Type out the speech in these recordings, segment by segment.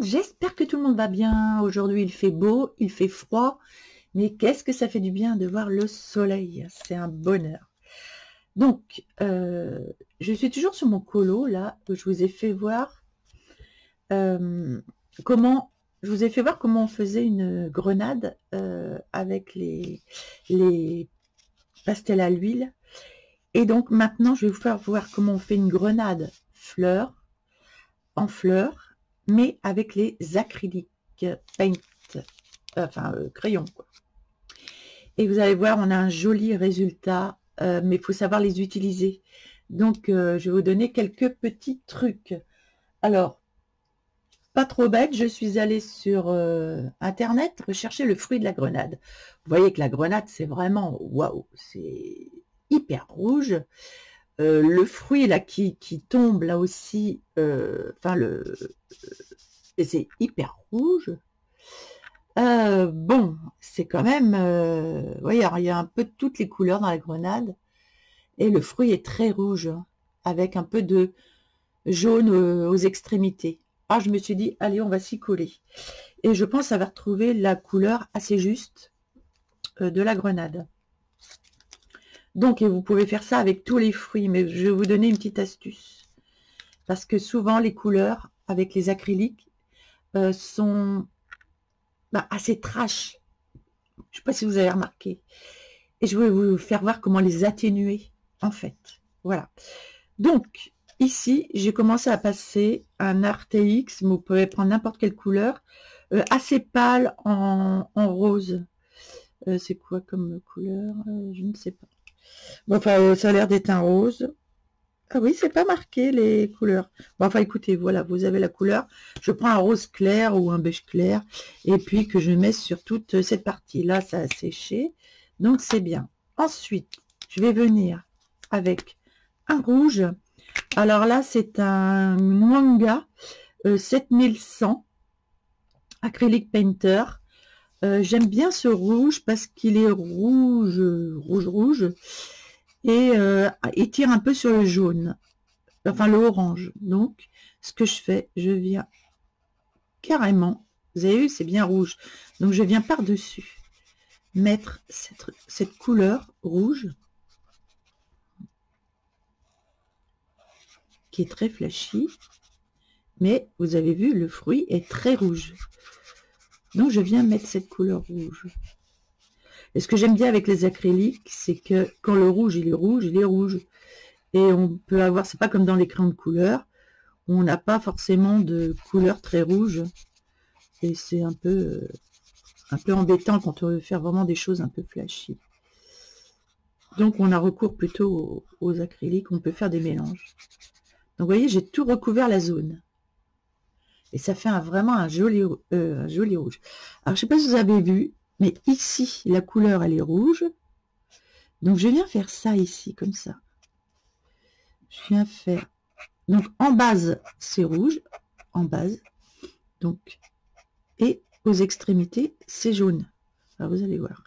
j'espère que tout le monde va bien. Aujourd'hui, il fait beau, il fait froid, mais qu'est-ce que ça fait du bien de voir le soleil. C'est un bonheur. Donc, je suis toujours sur mon colo, là, où je vous ai fait voir comment on faisait une grenade avec les pastels à l'huile. Et donc, maintenant, je vais vous faire voir comment on fait une grenade en fleurs, mais avec les acryliques paint, crayon, quoi. Et vous allez voir, on a un joli résultat, mais il faut savoir les utiliser. Donc, je vais vous donner quelques petits trucs. Alors, pas trop bête, je suis allée sur Internet rechercher le fruit de la grenade. Vous voyez que la grenade, c'est vraiment, waouh, c'est hyper rouge. Le fruit là qui tombe là aussi, c'est hyper rouge. Bon, c'est quand même, vous voyez, il y a un peu de toutes les couleurs dans la grenade, et le fruit est très rouge, avec un peu de jaune aux extrémités. Ah, je me suis dit, allez, on va s'y coller. Et je pense avoir trouvé la couleur assez juste de la grenade. Donc, et vous pouvez faire ça avec tous les fruits, mais je vais vous donner une petite astuce. Parce que souvent, les couleurs avec les acryliques sont assez trash. Je ne sais pas si vous avez remarqué. Et je vais vous faire voir comment les atténuer, en fait. Voilà. Donc, ici, j'ai commencé à passer un RTX, mais vous pouvez prendre n'importe quelle couleur, assez pâle en rose. C'est quoi comme couleur? Je ne sais pas. Bon, enfin, ça a l'air d'être un rose. Ah oui, c'est pas marqué les couleurs. Bon, enfin, écoutez, voilà, vous avez la couleur. Je prends un rose clair ou un beige clair, et puis que je mets sur toute cette partie. Là, ça a séché, donc c'est bien. Ensuite, je vais venir avec un rouge. Alors là, c'est un Nwanga 7100 acrylic painter. J'aime bien ce rouge parce qu'il est rouge, et il tire un peu sur le jaune, enfin le orange. Donc, ce que je fais, je viens carrément, vous avez vu, c'est bien rouge. Donc, je viens par-dessus mettre cette couleur rouge qui est très flashy, mais vous avez vu, le fruit est très rouge. Donc, je viens mettre cette couleur rouge. Et ce que j'aime bien avec les acryliques, c'est que quand le rouge, il est rouge, il est rouge. Et on peut avoir, c'est pas comme dans les crayons de couleur, où on n'a pas forcément de couleur très rouge. Et c'est un peu embêtant quand on veut faire vraiment des choses un peu flashy. Donc, on a recours plutôt aux acryliques, on peut faire des mélanges. Donc, vous voyez, j'ai tout recouvert la zone. Et ça fait vraiment un joli rouge. Alors, je ne sais pas si vous avez vu, mais ici, la couleur, elle est rouge. Donc, je viens faire ça ici, comme ça. Je viens faire... Donc, en base, c'est rouge. En base. Donc, et aux extrémités, c'est jaune. Alors, vous allez voir.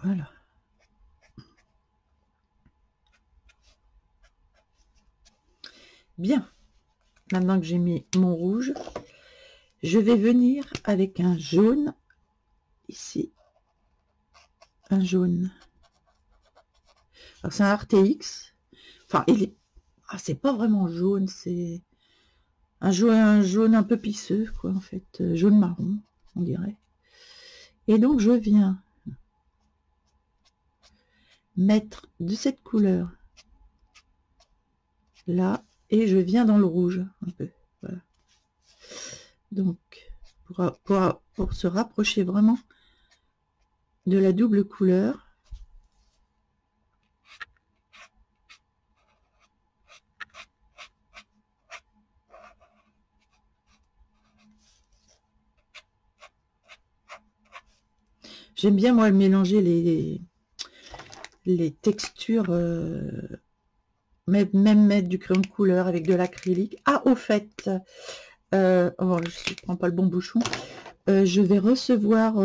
Voilà. Bien. Maintenant que j'ai mis mon rouge, je vais venir avec un jaune, ici. Un jaune. Alors, c'est un RTX. Enfin, il est... Ah, c'est pas vraiment jaune, c'est un jaune un peu pisseux, quoi, en fait. Jaune marron, on dirait. Et donc, je viens mettre de cette couleur là, et je viens dans le rouge, un peu. Voilà. Donc, pour se rapprocher vraiment de la double couleur. J'aime bien, moi, mélanger les textures, même mettre du crayon de couleur avec de l'acrylique. Ah, au fait, oh, je ne prends pas le bon bouchon. je vais recevoir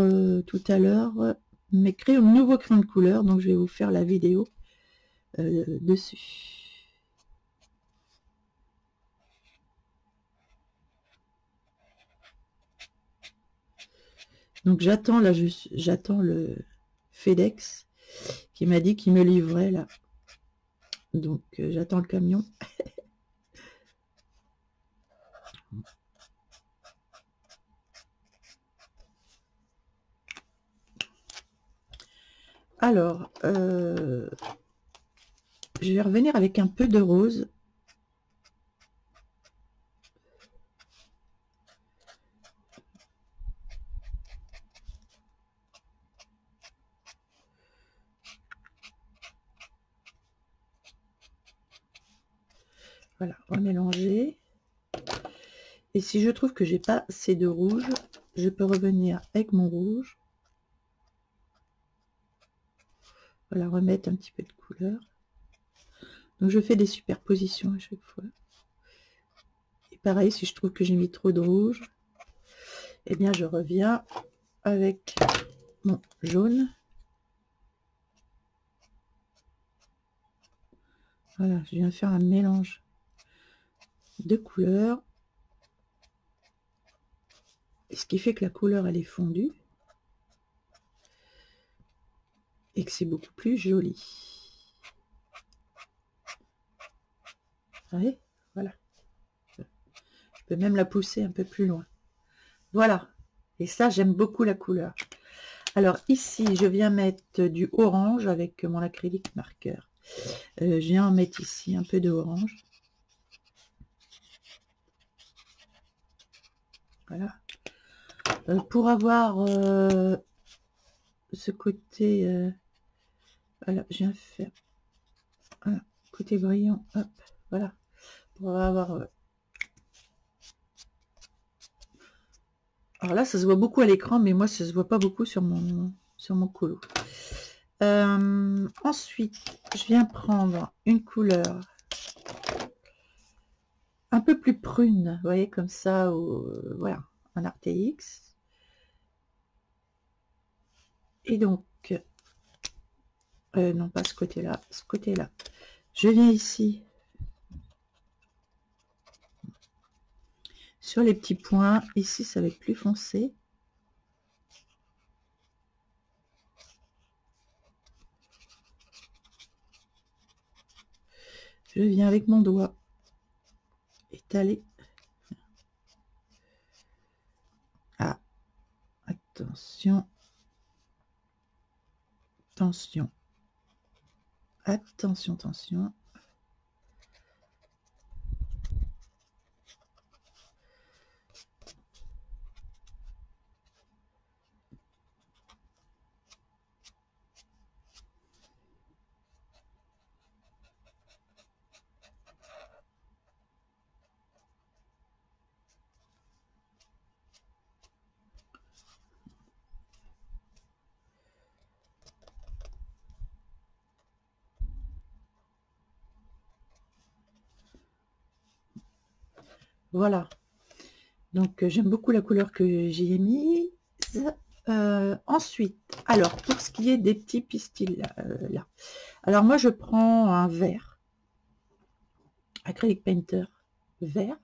tout à l'heure mes nouveaux crayons de couleur, donc je vais vous faire la vidéo dessus. Donc j'attends là, j'attends le FedEx qui m'a dit qu'il me livrait là. Donc j'attends le camion. Alors, je vais revenir avec un peu de rose. Voilà, remélanger. Et si je trouve que j'ai pas assez de rouge, je peux revenir avec mon rouge. Voilà, remettre un petit peu de couleur. Donc je fais des superpositions à chaque fois. Et pareil, si je trouve que j'ai mis trop de rouge, eh bien je reviens avec mon jaune. Voilà, je viens faire un mélange de couleurs. Ce qui fait que la couleur elle est fondue. Et que c'est beaucoup plus joli. Vous voyez, voilà. Je peux même la pousser un peu plus loin. Voilà. Et ça, j'aime beaucoup la couleur. Alors ici, je viens mettre du orange avec mon acrylique marqueur. Je viens en mettre ici un peu de orange. Voilà. Pour avoir ce côté... voilà, je viens faire... Voilà, côté brillant. Hop, voilà. Pour avoir... alors là, ça se voit beaucoup à l'écran, mais moi, ça se voit pas beaucoup sur mon colo. Ensuite, je viens prendre une couleur un peu plus prune, vous voyez, comme ça, voilà, un RTX. Et donc, non pas ce côté-là, ce côté-là. Je viens ici, sur les petits points. Ici, ça va être plus foncé. Je viens avec mon doigt étaler. Ah, attention. Attention. Attention, attention. Voilà. Donc, j'aime beaucoup la couleur que j'y ai mise. Ensuite, alors, pour ce qui est des petits pistils, là. Alors, moi, je prends un vert. Acrylic Painter vert.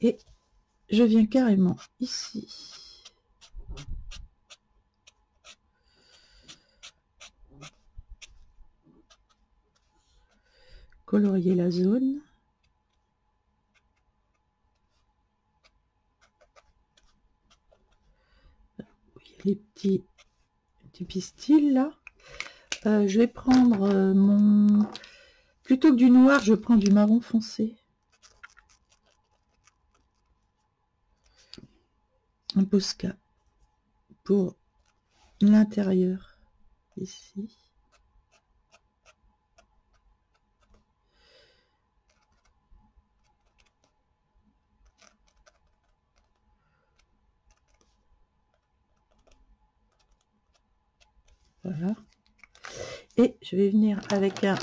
Et je viens carrément ici. Colorier la zone. Les petits pistils là. Je vais prendre mon... Plutôt que du noir, je prends du marron foncé. Un Posca pour l'intérieur ici. Voilà. Et je vais venir avec un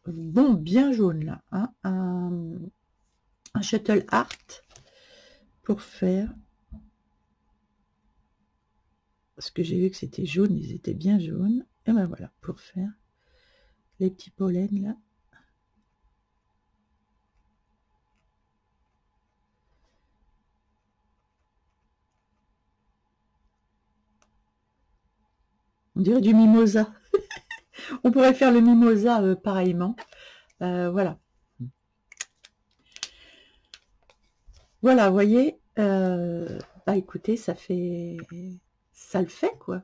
bon bien jaune là, hein, un Shuttle Art pour faire Parce que j'ai vu que c'était jaune, ils étaient bien jaunes. Et ben voilà, pour faire les petits pollens là. On dirait du mimosa. On pourrait faire le mimosa pareillement. Voilà. Voilà, vous voyez. Bah écoutez, ça fait... Ça le fait, quoi.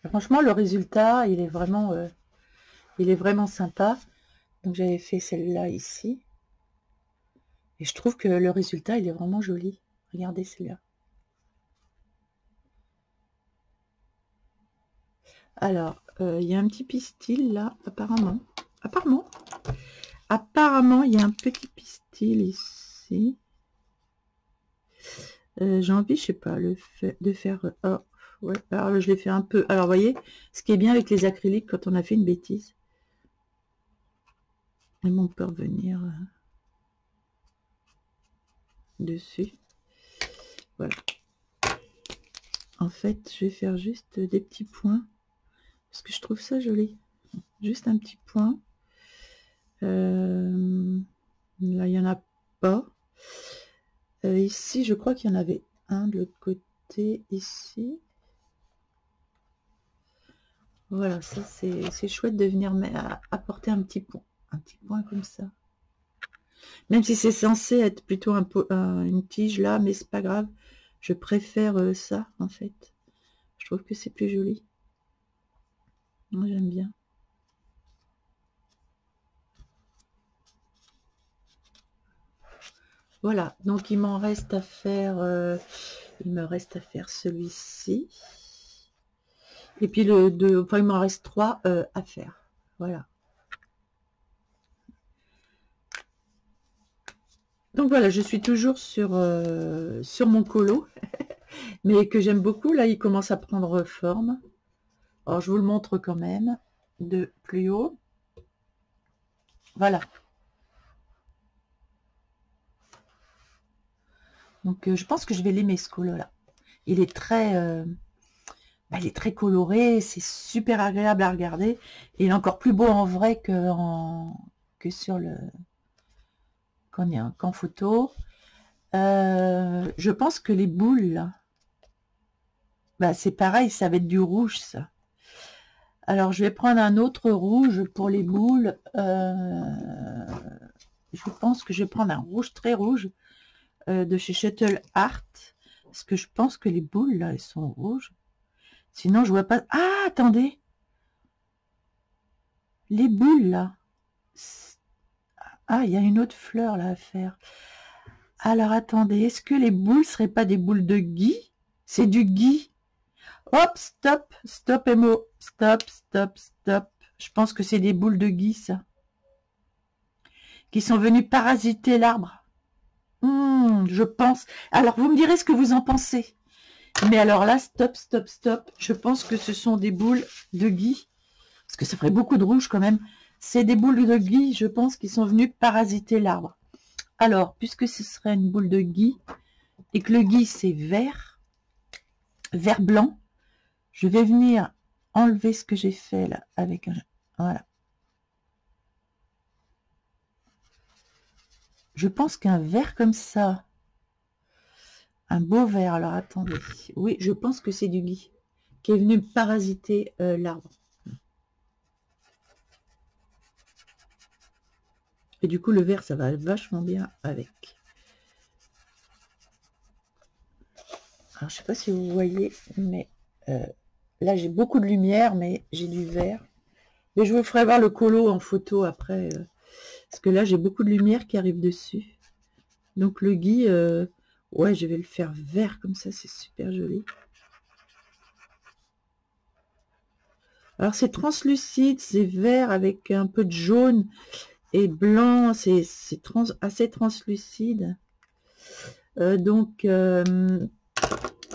Franchement, le résultat, il est vraiment sympa. Donc j'avais fait celle-là ici. Et je trouve que le résultat, il est vraiment joli. Regardez celle-là. Alors, il y a un petit pistil là, apparemment. Apparemment, il y a un petit pistil ici. J'ai envie, je sais pas, de faire... oh, ouais, alors je l'ai fait un peu. Alors, vous voyez, ce qui est bien avec les acryliques, quand on a fait une bêtise, ils m'ont peut revenir dessus. Voilà. En fait, je vais faire juste des petits points, parce que je trouve ça joli. Juste un petit point. Là, il n'y en a pas. Ici, je crois qu'il y en avait un de l'autre côté, ici. Voilà, ça c'est chouette de venir apporter un petit point comme ça. Même si c'est censé être plutôt une tige là, mais c'est pas grave. Je préfère ça en fait. Je trouve que c'est plus joli. Moi j'aime bien. Voilà, donc il me reste à faire celui-ci. Et puis enfin il m'en reste 3 à faire. Voilà. Donc voilà, je suis toujours sur mon colo, mais que j'aime beaucoup. Là, il commence à prendre forme. Alors, je vous le montre quand même de plus haut. Voilà. Donc, je pense que je vais l'aimer, ce colo-là. Il est très coloré, c'est super agréable à regarder. Et il est encore plus beau en vrai que sur qu'en photo. Je pense que les boules, là, bah, c'est pareil, ça va être du rouge, ça. Alors, je vais prendre un autre rouge pour les boules. Je pense que je vais prendre un rouge très rouge de chez Shuttle Art. Parce que je pense que les boules, là, elles sont rouges. Sinon, je vois pas... Ah, attendez. Les boules, là. Ah, il y a une autre fleur, là, à faire. Alors, attendez. Est-ce que les boules seraient pas des boules de gui? C'est du gui. Hop, stop. Stop, Emo. Stop, stop, stop. Je pense que c'est des boules de gui, ça. Qui sont venues parasiter l'arbre. Je pense. Alors, vous me direz ce que vous en pensez. Mais alors là, stop, stop, stop. Je pense que ce sont des boules de gui. Parce que ça ferait beaucoup de rouge quand même. C'est des boules de gui, je pense, qui sont venues parasiter l'arbre. Alors, puisque ce serait une boule de gui, et que le gui, c'est vert blanc, je vais venir enlever ce que j'ai fait là, avec un... Voilà. Je pense qu'un vert comme ça, un beau vert, alors attendez. Oui, je pense que c'est du gui qui est venu parasiter l'arbre. Et du coup, le vert, ça va vachement bien avec. Alors, je sais pas si vous voyez, mais là, j'ai beaucoup de lumière, mais j'ai du vert. Mais je vous ferai voir le colo en photo après. Parce que là, j'ai beaucoup de lumière qui arrive dessus. Donc, le gui, ouais, je vais le faire vert comme ça. C'est super joli. Alors, c'est translucide, c'est vert avec un peu de jaune et blanc. C'est assez translucide. Donc, je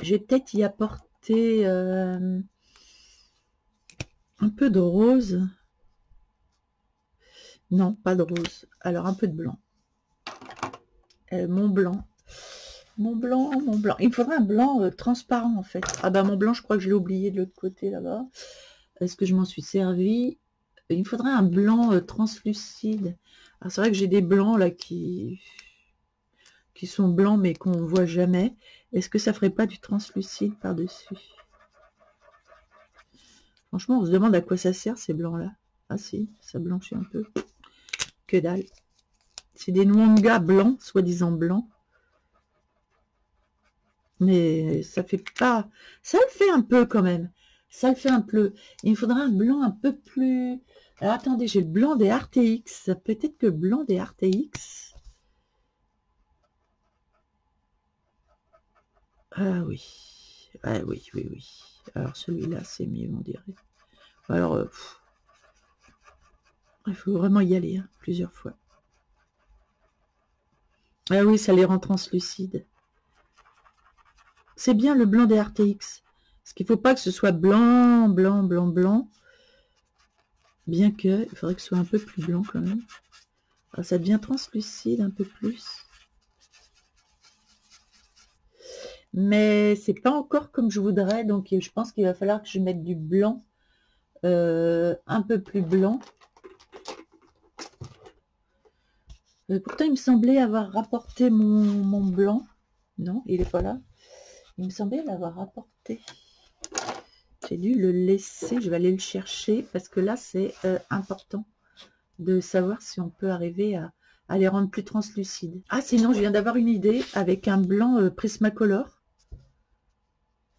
vais peut-être y apporter un peu de rose. Non, pas de rose. Alors, un peu de blanc. Mon blanc. Mon blanc, mon blanc. Il me faudrait un blanc transparent, en fait. Ah bah, mon blanc, je crois que je l'ai oublié de l'autre côté, là-bas. Est-ce que je m'en suis servi? Il me faudrait un blanc translucide. Alors, c'est vrai que j'ai des blancs, là, qui sont blancs, mais qu'on voit jamais. Est-ce que ça ferait pas du translucide par-dessus? Franchement, on se demande à quoi ça sert, ces blancs-là. Ah si, ça blanchit un peu. Que dalle. C'est des Nwanga blancs, soi-disant blancs. Mais ça fait pas... Ça le fait un peu quand même. Ça le fait un peu. Il me faudra un blanc un peu plus... Alors attendez, j'ai le blanc des RTX. Peut-être que le blanc des RTX... Ah oui. Ah oui, oui, oui. Alors celui-là, c'est mieux, on dirait. Alors, il faut vraiment y aller, hein, plusieurs fois. Ah oui, ça les rend translucides. C'est bien le blanc des RTX. Parce qu'il ne faut pas que ce soit blanc, blanc, blanc, blanc. Bien que, il faudrait que ce soit un peu plus blanc quand même. Alors, ça devient translucide un peu plus. Mais c'est pas encore comme je voudrais. Donc, je pense qu'il va falloir que je mette du blanc. Un peu plus blanc. Pourtant, il me semblait avoir rapporté mon blanc. Non, il n'est pas là. Il me semblait l'avoir rapporté. J'ai dû le laisser. Je vais aller le chercher parce que là, c'est important de savoir si on peut arriver à les rendre plus translucides. Ah, sinon, je viens d'avoir une idée avec un blanc Prismacolor.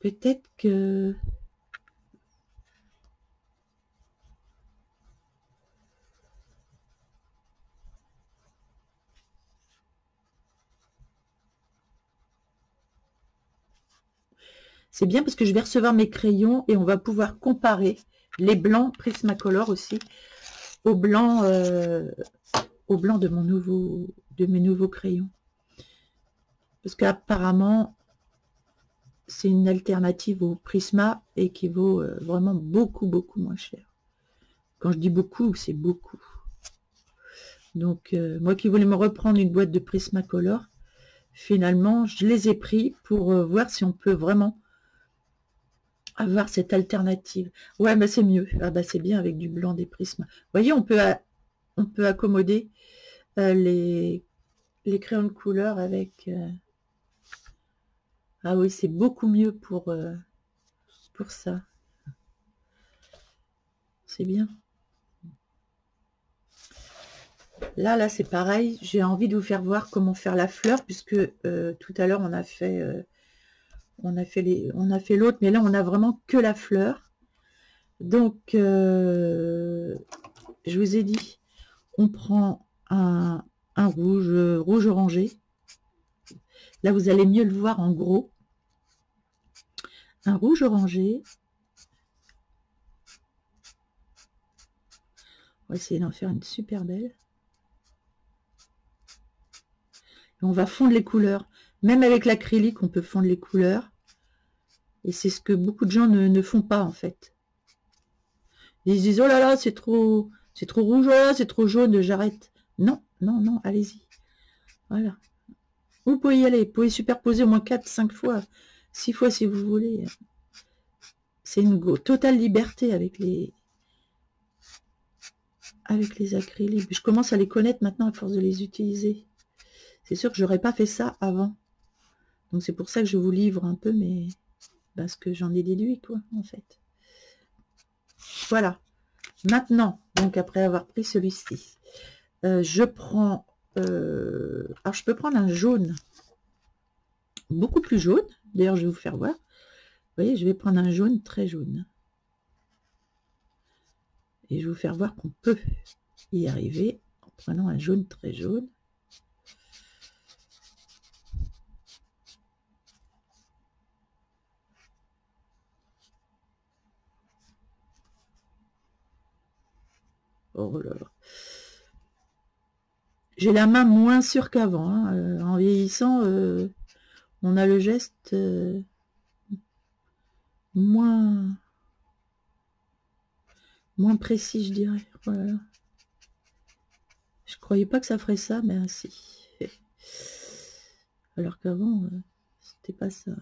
Peut-être que... C'est bien parce que je vais recevoir mes crayons et on va pouvoir comparer les blancs Prismacolor aussi au blanc de mes nouveaux crayons. Parce qu'apparemment, c'est une alternative au Prisma et qui vaut vraiment beaucoup, beaucoup moins cher. Quand je dis beaucoup, c'est beaucoup. Donc, moi qui voulais me reprendre une boîte de Prismacolor, finalement, je les ai pris pour voir si on peut vraiment avoir cette alternative. Ouais, bah c'est mieux. Ah bah c'est bien avec du blanc des prismes. Vous voyez, on peut accommoder les crayons de couleur avec... Ah oui, c'est beaucoup mieux pour ça. C'est bien. Là, c'est pareil. J'ai envie de vous faire voir comment faire la fleur, puisque tout à l'heure, on a fait l'autre, mais là, on a vraiment que la fleur. Donc, je vous ai dit, on prend un rouge orangé. Là, vous allez mieux le voir en gros. Un rouge orangé. On va essayer d'en faire une super belle. Et on va fondre les couleurs. Même avec l'acrylique, on peut fondre les couleurs. Et c'est ce que beaucoup de gens ne font pas, en fait. Ils disent, oh là là, c'est trop rouge, oh là, c'est trop jaune, j'arrête. Non, non, non, allez-y. Voilà. Vous pouvez y aller. Vous pouvez superposer au moins 4-5 fois. 6 fois si vous voulez. C'est une totale liberté avec les acryliques. Je commence à les connaître maintenant à force de les utiliser. C'est sûr que j'aurais pas fait ça avant. Donc c'est pour ça que je vous livre un peu, mais parce que j'en ai déduit, quoi, en fait. Voilà. Maintenant, donc après avoir pris celui-ci, je prends... alors je peux prendre un jaune, beaucoup plus jaune. D'ailleurs, je vais vous faire voir. Vous voyez, je vais prendre un jaune très jaune. Et je vais vous faire voir qu'on peut y arriver en prenant un jaune très jaune. Oh là là. J'ai la main moins sûre qu'avant. Hein. En vieillissant, on a le geste moins précis, je dirais. Voilà. Je croyais pas que ça ferait ça, mais si. Alors qu'avant, c'était pas ça.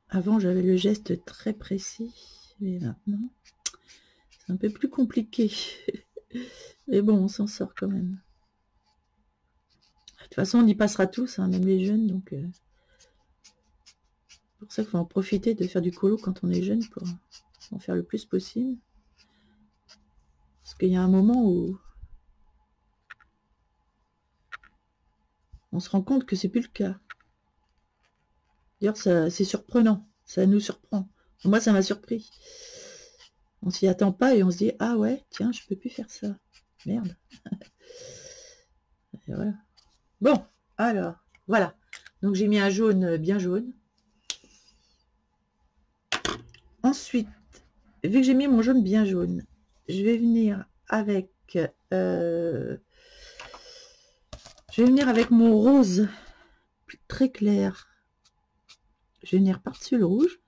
Avant, j'avais le geste très précis, mais maintenant, c'est un peu plus compliqué. Mais bon, on s'en sort quand même. De toute façon, on y passera tous, hein, même les jeunes, donc c'est pour ça qu'il faut en profiter de faire du colo quand on est jeune pour en faire le plus possible. Parce qu'il y a un moment où on se rend compte que c'est plus le cas. D'ailleurs, c'est surprenant, ça nous surprend. Moi, ça m'a surpris. On s'y attend pas et on se dit « Ah ouais, tiens, je peux plus faire ça. Merde. » Et voilà. Bon, alors, voilà. Donc, j'ai mis un jaune bien jaune. Ensuite, vu que j'ai mis mon jaune bien jaune, je vais venir avec mon rose très clair. Je vais venir par-dessus le rouge.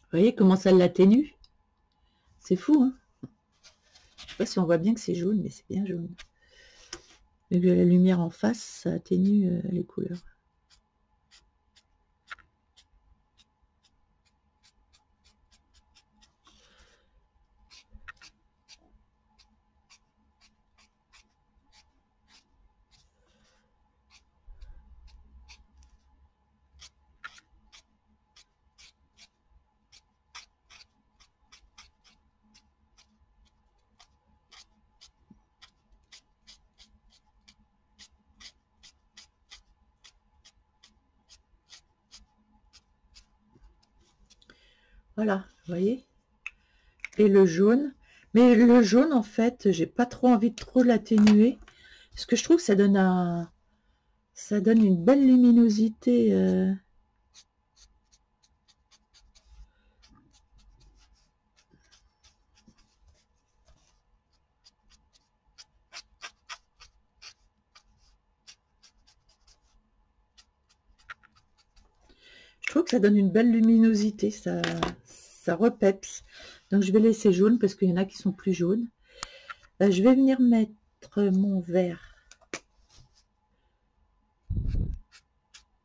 Vous voyez comment ça l'atténue? C'est fou, hein? Je sais pas si on voit bien que c'est jaune, mais c'est bien jaune. Vu que la lumière en face, ça atténue les couleurs. Voilà, vous voyez? Et le jaune. Mais le jaune, en fait, j'ai pas trop envie de trop l'atténuer. Parce que je trouve que ça donne une belle luminosité. Je trouve que ça donne une belle luminosité. Ça repète. Donc, je vais laisser jaune parce qu'il y en a qui sont plus jaunes. Je vais venir mettre mon vert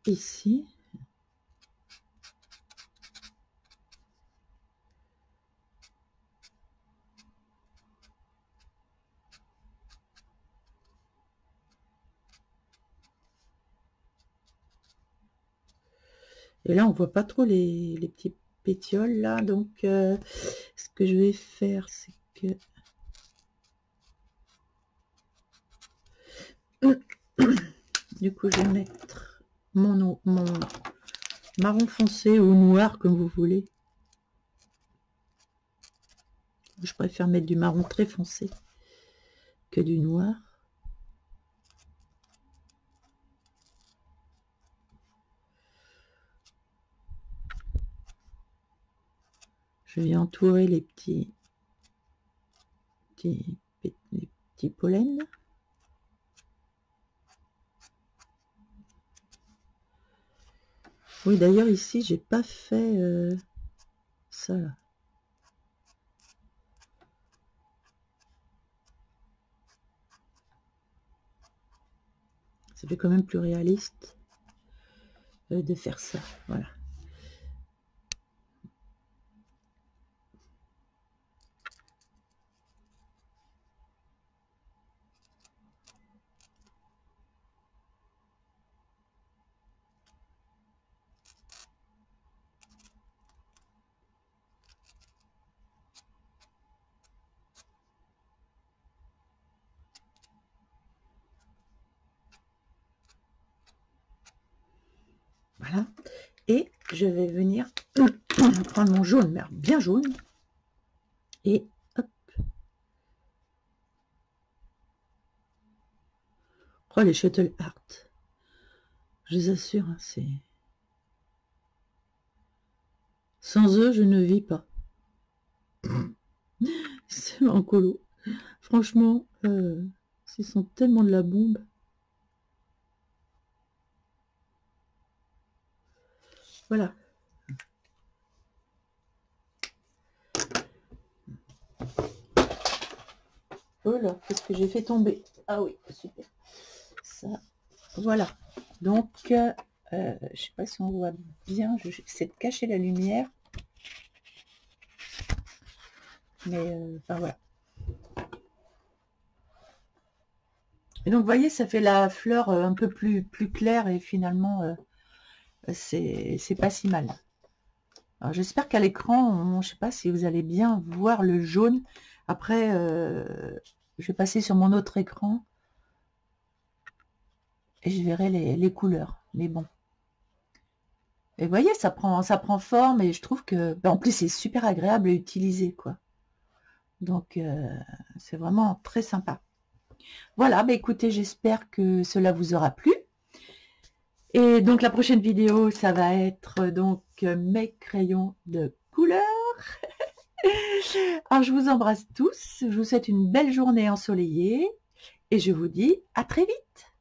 ici. Et là, on voit pas trop les petits pétioles là. Donc, ce que je vais faire, c'est que du coup, je vais mettre mon marron foncé ou noir, comme vous voulez. Je préfère mettre du marron très foncé que du noir. Je vais entourer les petits pollens. Oui, d'ailleurs, ici, j'ai pas fait ça là. Ça fait quand même plus réaliste de faire ça. Voilà. Voilà. Et je vais venir prendre mon jaune, mais bien jaune. Et hop. Oh, les Shuttle Art. Je les assure, hein, c'est... Sans eux, je ne vis pas. C'est en colo. Franchement, ils sont tellement de la bombe. Voilà. Oh là, qu'est-ce que j'ai fait tomber? Ah oui, super. Ça, voilà. Donc, je sais pas si on voit bien. J'essaie de cacher la lumière. Mais, enfin voilà. Et donc, vous voyez, ça fait la fleur un peu plus claire et finalement, c'est pas si mal. Alors, j'espère qu'à l'écran, je sais pas si vous allez bien voir le jaune. Après, je vais passer sur mon autre écran et je verrai les couleurs. Mais bon. Et vous voyez, ça prend forme et je trouve que, en plus, c'est super agréable à utiliser, quoi. Donc, c'est vraiment très sympa. Voilà, bah écoutez, j'espère que cela vous aura plu. Et donc, la prochaine vidéo, ça va être donc mes crayons de couleur. Alors, je vous embrasse tous. Je vous souhaite une belle journée ensoleillée. Et je vous dis à très vite.